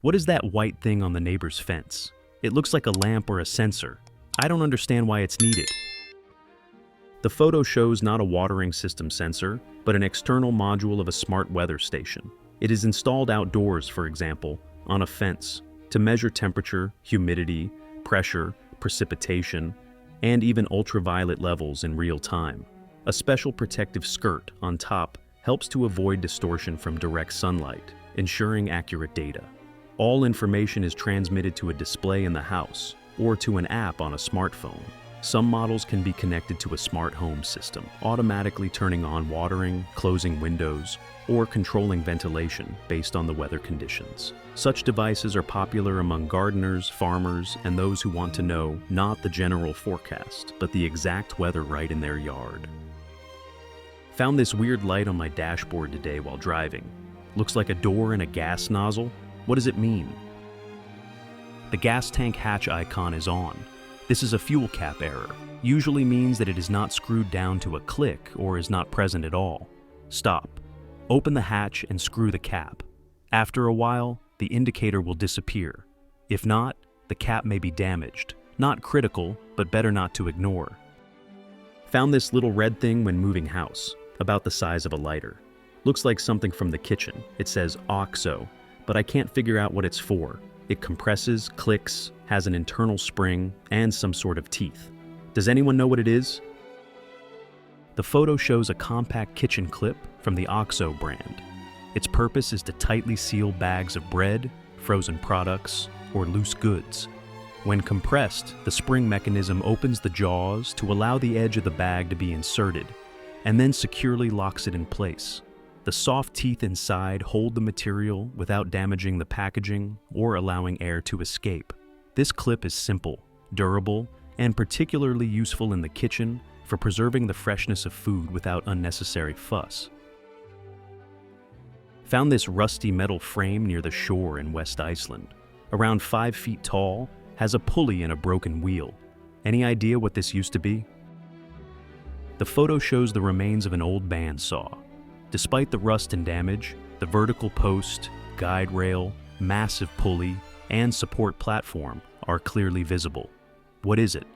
What is that white thing on the neighbor's fence? It looks like a lamp or a sensor. I don't understand why it's needed. The photo shows not a watering system sensor, but an external module of a smart weather station. It is installed outdoors, for example, on a fence, to measure temperature, humidity, pressure, precipitation, and even ultraviolet levels in real time. A special protective skirt on top helps to avoid distortion from direct sunlight, ensuring accurate data. All information is transmitted to a display in the house or to an app on a smartphone. Some models can be connected to a smart home system, automatically turning on watering, closing windows, or controlling ventilation based on the weather conditions. Such devices are popular among gardeners, farmers, and those who want to know not the general forecast, but the exact weather right in their yard. Found this weird light on my dashboard today while driving. Looks like a door and a gas nozzle. What does it mean? The gas tank hatch icon is on. This is a fuel cap error. Usually means that it is not screwed down to a click or is not present at all. Stop. Open the hatch and screw the cap. After a while, the indicator will disappear. If not, the cap may be damaged. Not critical, but better not to ignore. Found this little red thing when moving house, about the size of a lighter. Looks like something from the kitchen. It says OXO, but I can't figure out what it's for. It compresses, clicks, has an internal spring, and some sort of teeth. Does anyone know what it is? The photo shows a compact kitchen clip from the OXO brand. Its purpose is to tightly seal bags of bread, frozen products, or loose goods. When compressed, the spring mechanism opens the jaws to allow the edge of the bag to be inserted, and then securely locks it in place. The soft teeth inside hold the material without damaging the packaging or allowing air to escape. This clip is simple, durable, and particularly useful in the kitchen for preserving the freshness of food without unnecessary fuss. Found this rusty metal frame near the shore in West Iceland. Around 5 feet tall, has a pulley and a broken wheel. Any idea what this used to be? The photo shows the remains of an old bandsaw. Despite the rust and damage, the vertical post, guide rail, massive pulley, and support platform are clearly visible. What is it?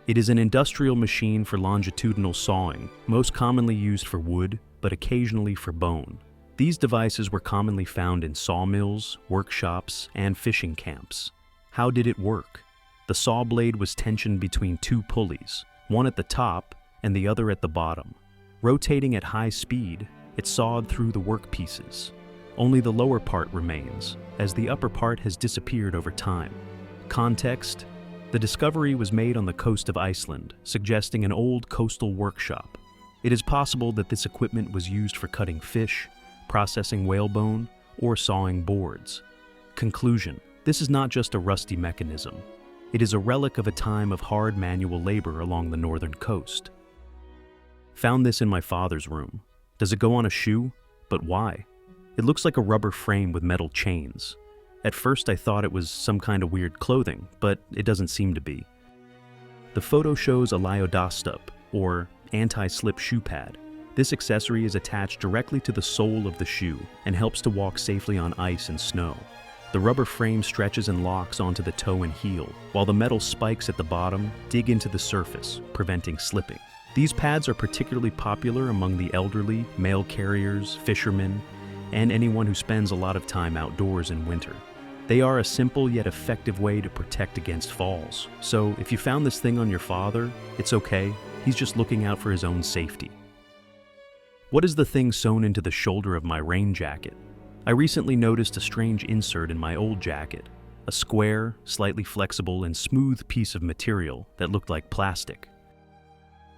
It is an industrial machine for longitudinal sawing, most commonly used for wood, but occasionally for bone. These devices were commonly found in sawmills, workshops, and fishing camps. How did it work? The saw blade was tensioned between two pulleys, one at the top and the other at the bottom. Rotating at high speed, it sawed through the workpieces. Only the lower part remains, as the upper part has disappeared over time. Context: the discovery was made on the coast of Iceland, suggesting an old coastal workshop. It is possible that this equipment was used for cutting fish, processing whalebone, or sawing boards. Conclusion: this is not just a rusty mechanism. It is a relic of a time of hard manual labor along the northern coast. Found this in my father's room. Does it go on a shoe? But why? It looks like a rubber frame with metal chains. At first I thought it was some kind of weird clothing, but it doesn't seem to be. The photo shows a Lyodostup, or anti-slip shoe pad. This accessory is attached directly to the sole of the shoe and helps to walk safely on ice and snow. The rubber frame stretches and locks onto the toe and heel, while the metal spikes at the bottom dig into the surface, preventing slipping. These pads are particularly popular among the elderly, mail carriers, fishermen, and anyone who spends a lot of time outdoors in winter. They are a simple yet effective way to protect against falls. So if you found this thing on your father, it's okay. He's just looking out for his own safety. What is the thing sewn into the shoulder of my rain jacket? I recently noticed a strange insert in my old jacket. A square, slightly flexible, and smooth piece of material that looked like plastic.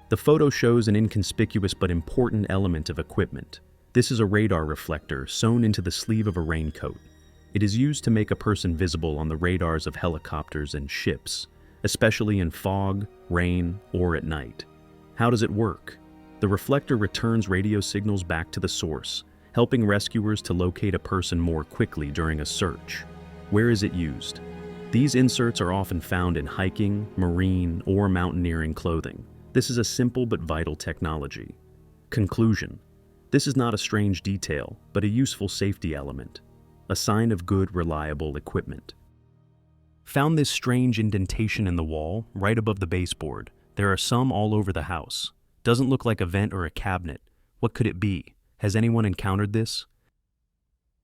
The photo shows an inconspicuous but important element of equipment. This is a radar reflector sewn into the sleeve of a raincoat. It is used to make a person visible on the radars of helicopters and ships, especially in fog, rain, or at night. How does it work? The reflector returns radio signals back to the source, helping rescuers to locate a person more quickly during a search. Where is it used? These inserts are often found in hiking, marine, or mountaineering clothing. This is a simple but vital technology. Conclusion: this is not a strange detail, but a useful safety element. a sign of good, reliable equipment. Found this strange indentation in the wall, right above the baseboard. There are some all over the house. Doesn't look like a vent or a cabinet. What could it be? Has anyone encountered this?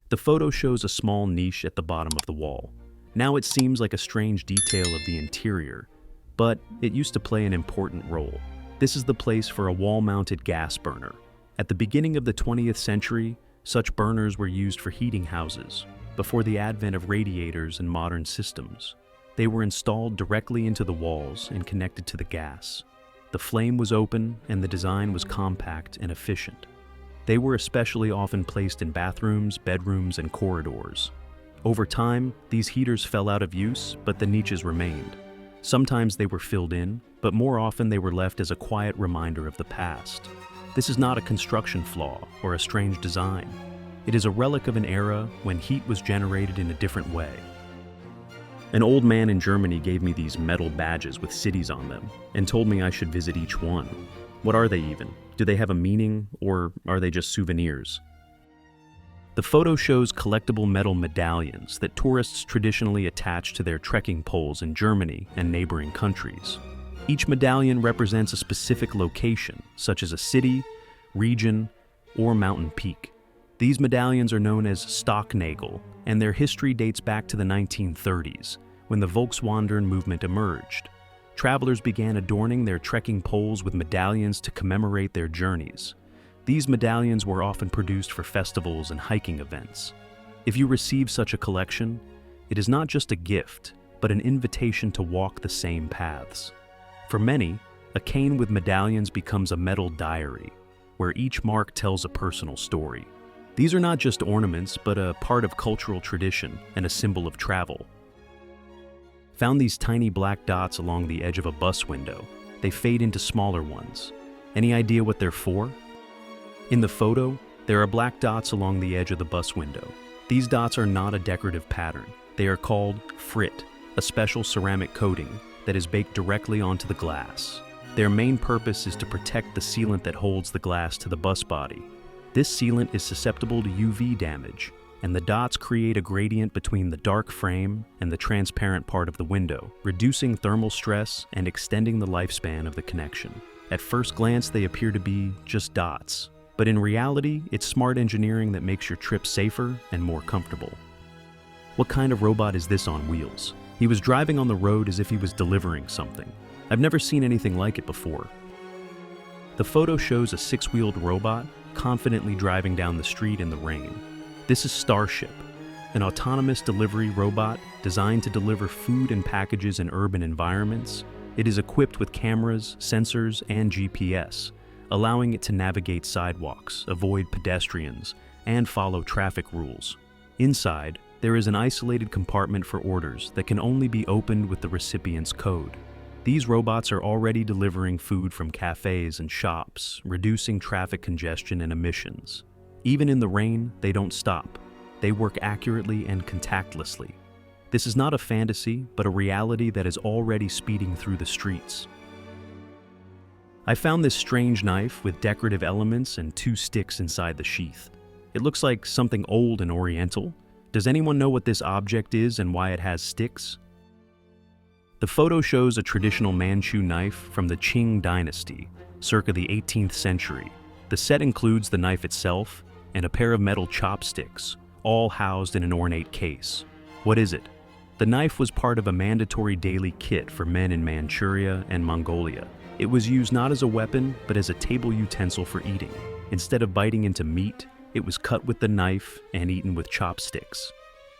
The photo shows a small niche at the bottom of the wall. Now it seems like a strange detail of the interior, but it used to play an important role. This is the place for a wall-mounted gas burner. At the beginning of the 20th century, such burners were used for heating houses, before the advent of radiators and modern systems. They were installed directly into the walls and connected to the gas. The flame was open and the design was compact and efficient. They were especially often placed in bathrooms, bedrooms, and corridors. Over time, these heaters fell out of use, but the niches remained. Sometimes they were filled in, but more often they were left as a quiet reminder of the past. This is not a construction flaw or a strange design. It is a relic of an era when heat was generated in a different way. An old man in Germany gave me these metal badges with cities on them and told me I should visit each one. What are they even? Do they have a meaning, or are they just souvenirs? The photo shows collectible metal medallions that tourists traditionally attach to their trekking poles in Germany and neighboring countries. Each medallion represents a specific location, such as a city, region, or mountain peak. These medallions are known as Stocknagel, and their history dates back to the 1930s, when the Volkswandern movement emerged. Travelers began adorning their trekking poles with medallions to commemorate their journeys. These medallions were often produced for festivals and hiking events. If you receive such a collection, it is not just a gift, but an invitation to walk the same paths. For many, a cane with medallions becomes a metal diary, where each mark tells a personal story. These are not just ornaments, but a part of cultural tradition and a symbol of travel. Found these tiny black dots along the edge of a bus window. They fade into smaller ones. Any idea what they're for? In the photo, there are black dots along the edge of the bus window. These dots are not a decorative pattern. They are called frit, a special ceramic coating that is baked directly onto the glass. Their main purpose is to protect the sealant that holds the glass to the bus body. This sealant is susceptible to UV damage, and the dots create a gradient between the dark frame and the transparent part of the window, reducing thermal stress and extending the lifespan of the connection. At first glance, they appear to be just dots, but in reality, it's smart engineering that makes your trip safer and more comfortable. What kind of robot is this on wheels? He was driving on the road as if he was delivering something. I've never seen anything like it before. The photo shows a six-wheeled robot confidently driving down the street in the rain. This is Starship, an autonomous delivery robot designed to deliver food and packages in urban environments. It is equipped with cameras, sensors, and GPS, allowing it to navigate sidewalks, avoid pedestrians, and follow traffic rules. Inside, there is an isolated compartment for orders that can only be opened with the recipient's code. These robots are already delivering food from cafes and shops, reducing traffic congestion and emissions. Even in the rain, they don't stop. They work accurately and contactlessly. This is not a fantasy, but a reality that is already speeding through the streets. I found this strange knife with decorative elements and two sticks inside the sheath. It looks like something old and oriental. Does anyone know what this object is and why it has sticks? The photo shows a traditional Manchu knife from the Qing dynasty, circa the 18th century. The set includes the knife itself and a pair of metal chopsticks, all housed in an ornate case. What is it? The knife was part of a mandatory daily kit for men in Manchuria and Mongolia. It was used not as a weapon, but as a table utensil for eating. Instead of biting into meat, it was cut with the knife and eaten with chopsticks.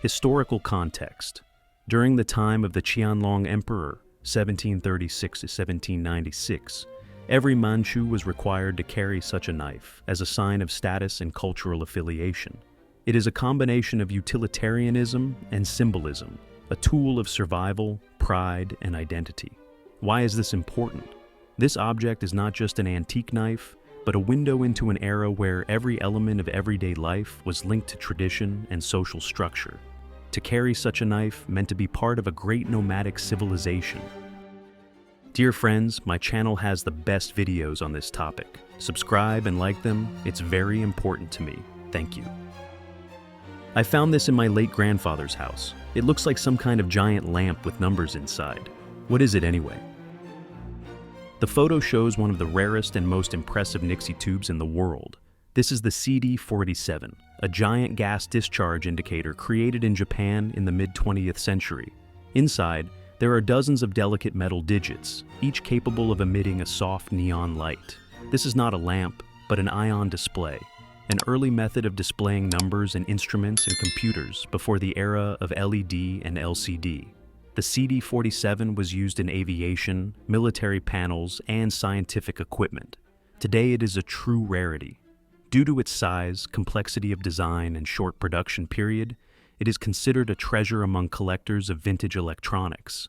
Historical context. During the time of the Qianlong Emperor, 1736 to 1796, every Manchu was required to carry such a knife as a sign of status and cultural affiliation. It is a combination of utilitarianism and symbolism, a tool of survival, pride, and identity. Why is this important? This object is not just an antique knife, but a window into an era where every element of everyday life was linked to tradition and social structure. To carry such a knife meant to be part of a great nomadic civilization. Dear friends, my channel has the best videos on this topic. Subscribe and like them, it's very important to me. Thank you. I found this in my late grandfather's house. It looks like some kind of giant lamp with numbers inside. What is it anyway? The photo shows one of the rarest and most impressive Nixie tubes in the world. This is the CD-47, a giant gas discharge indicator created in Japan in the mid-20th century. Inside, there are dozens of delicate metal digits, each capable of emitting a soft neon light. This is not a lamp, but an ion display, an early method of displaying numbers in instruments and computers before the era of LED and LCD. The CD-47 was used in aviation, military panels, and scientific equipment. Today it is a true rarity. Due to its size, complexity of design, and short production period, it is considered a treasure among collectors of vintage electronics.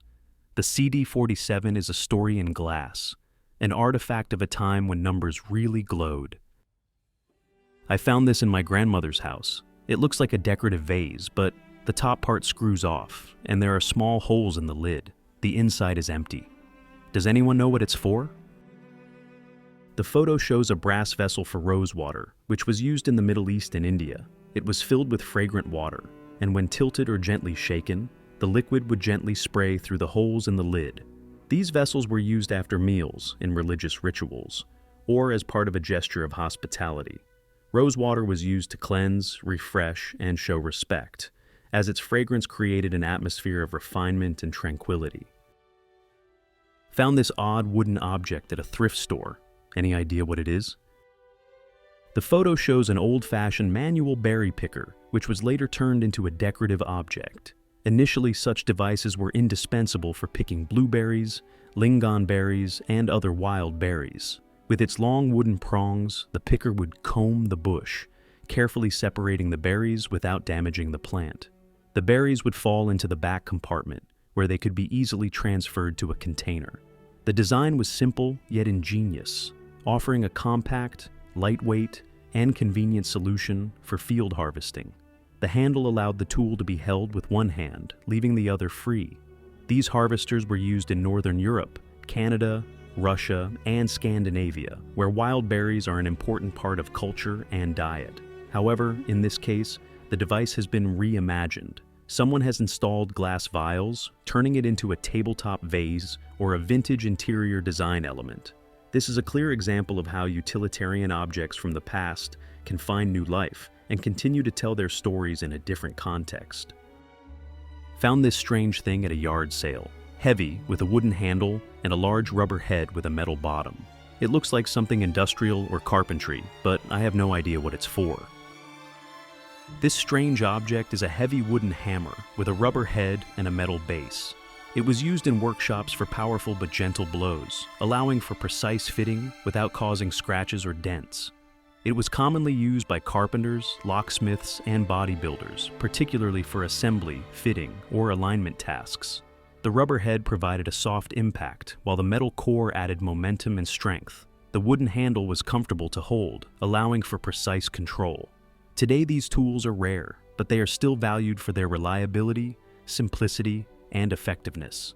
The CD-47 is a story in glass, an artifact of a time when numbers really glowed. I found this in my grandmother's house. It looks like a decorative vase, but the top part screws off, and there are small holes in the lid. The inside is empty. Does anyone know what it's for? The photo shows a brass vessel for rose water, which was used in the Middle East and India. It was filled with fragrant water, and when tilted or gently shaken, the liquid would gently spray through the holes in the lid. These vessels were used after meals in religious rituals, or as part of a gesture of hospitality. Rose water was used to cleanse, refresh, and show respect, as its fragrance created an atmosphere of refinement and tranquility. Found this odd wooden object at a thrift store. Any idea what it is? The photo shows an old-fashioned manual berry picker, which was later turned into a decorative object. Initially, such devices were indispensable for picking blueberries, lingonberries, and other wild berries. With its long wooden prongs, the picker would comb the bush, carefully separating the berries without damaging the plant. The berries would fall into the back compartment, where they could be easily transferred to a container. The design was simple yet ingenious, offering a compact, lightweight, and convenient solution for field harvesting. The handle allowed the tool to be held with one hand, leaving the other free. These harvesters were used in Northern Europe, Canada, Russia, and Scandinavia, where wild berries are an important part of culture and diet. However, in this case, the device has been reimagined. Someone has installed glass vials, turning it into a tabletop vase or a vintage interior design element. This is a clear example of how utilitarian objects from the past can find new life and continue to tell their stories in a different context. Found this strange thing at a yard sale. Heavy, with a wooden handle and a large rubber head with a metal bottom. It looks like something industrial or carpentry, but I have no idea what it's for. This strange object is a heavy wooden hammer with a rubber head and a metal base. It was used in workshops for powerful but gentle blows, allowing for precise fitting without causing scratches or dents. It was commonly used by carpenters, locksmiths, and bodybuilders, particularly for assembly, fitting, or alignment tasks. The rubber head provided a soft impact, while the metal core added momentum and strength. The wooden handle was comfortable to hold, allowing for precise control. Today these tools are rare, but they are still valued for their reliability, simplicity, and effectiveness.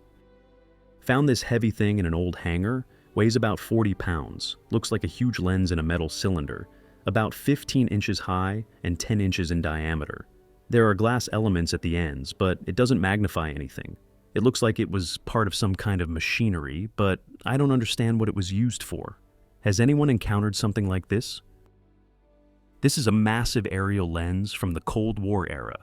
Found this heavy thing in an old hangar, weighs about 40 pounds, looks like a huge lens in a metal cylinder, about 15 inches high and 10 inches in diameter. There are glass elements at the ends, but it doesn't magnify anything. It looks like it was part of some kind of machinery, but I don't understand what it was used for. Has anyone encountered something like this? This is a massive aerial lens from the Cold War era.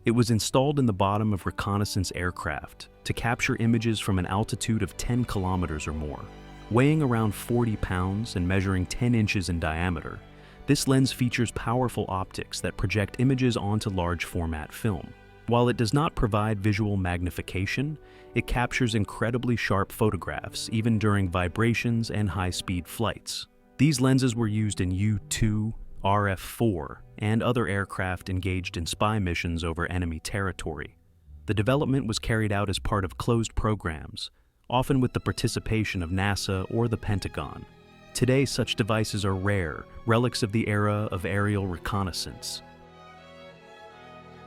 It was installed in the bottom of reconnaissance aircraft to capture images from an altitude of 10 kilometers or more. Weighing around 40 pounds and measuring 10 inches in diameter, this lens features powerful optics that project images onto large format film. While it does not provide visual magnification, it captures incredibly sharp photographs even during vibrations and high-speed flights. These lenses were used in U-2, RF-4, and other aircraft engaged in spy missions over enemy territory. The development was carried out as part of closed programs, often with the participation of NASA or the Pentagon. Today, such devices are rare, relics of the era of aerial reconnaissance.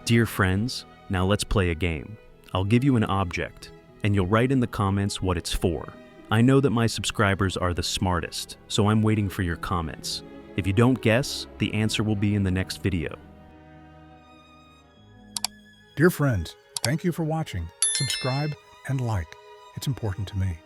Dear friends, now let's play a game. I'll give you an object, and you'll write in the comments what it's for. I know that my subscribers are the smartest, so I'm waiting for your comments. If you don't guess, the answer will be in the next video. Dear friends, thank you for watching. Subscribe and like. It's important to me.